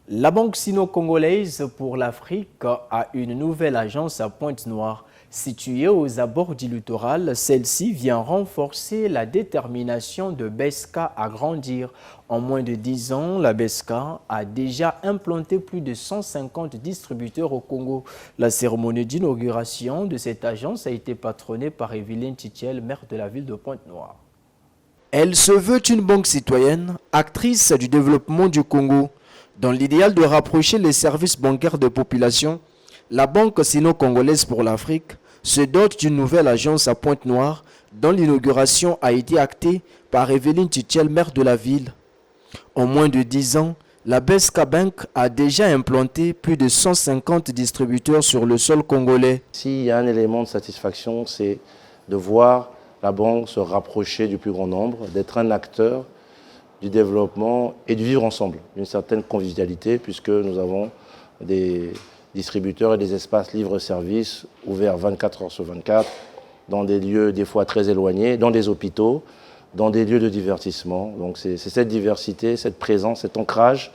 La Banque sino-congolaise pour l'Afrique a une nouvelle agence à Pointe-Noire. Située aux abords du littoral, celle-ci vient renforcer la détermination de BESCA à grandir. En moins de 10 ans, la BESCA a déjà implanté plus de 150 distributeurs au Congo. La cérémonie d'inauguration de cette agence a été patronnée par Evelyne Titiel, maire de la ville de Pointe-Noire. Elle se veut une banque citoyenne, actrice du développement du Congo. Dans l'idéal de rapprocher les services bancaires de population, la Banque sino-congolaise pour l'Afrique se dote d'une nouvelle agence à Pointe-Noire dont l'inauguration a été actée par Evelyne Titiel, maire de la ville. En moins de 10 ans, la BESCA Bank a déjà implanté plus de 150 distributeurs sur le sol congolais. S'il y a un élément de satisfaction, c'est de voir la banque se rapprocher du plus grand nombre, d'être un acteur du développement et du vivre ensemble, d'une certaine convivialité, puisque nous avons des distributeurs et des espaces livres-services ouverts 24 heures sur 24, dans des lieux des fois très éloignés, dans des hôpitaux, dans des lieux de divertissement. Donc c'est cette diversité, cette présence, cet ancrage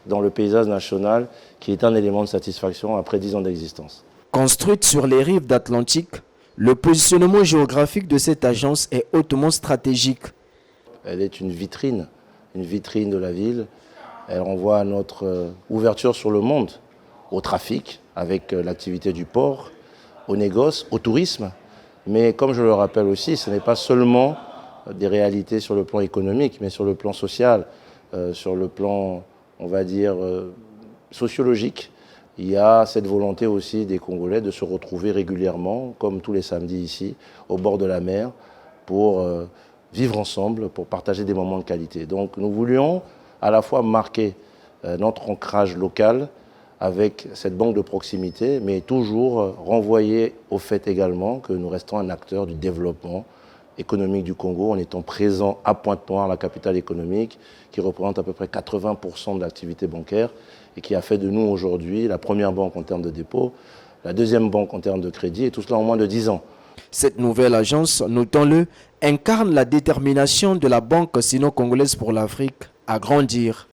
dans le paysage national qui est un élément de satisfaction après 10 ans d'existence. Construite sur les rives d'Atlantique, le positionnement géographique de cette agence est hautement stratégique. Elle est une vitrine de la ville. Elle renvoie à notre ouverture sur le monde, au trafic, avec l'activité du port, au négoce, au tourisme. Mais comme je le rappelle aussi, ce n'est pas seulement des réalités sur le plan économique, mais sur le plan social, sur le plan, on va dire, sociologique. Il y a cette volonté aussi des Congolais de se retrouver régulièrement, comme tous les samedis ici, au bord de la mer, pour vivre ensemble, pour partager des moments de qualité. Donc nous voulions à la fois marquer notre ancrage local avec cette banque de proximité, mais toujours renvoyer au fait également que nous restons un acteur du développement économique du Congo en étant présent à Pointe-Noire, la capitale économique, qui représente à peu près 80% de l'activité bancaire et qui a fait de nous aujourd'hui la première banque en termes de dépôt, la deuxième banque en termes de crédit, et tout cela en moins de 10 ans. Cette nouvelle agence, notons-le, incarne la détermination de la Banque sino-congolaise pour l'Afrique à grandir.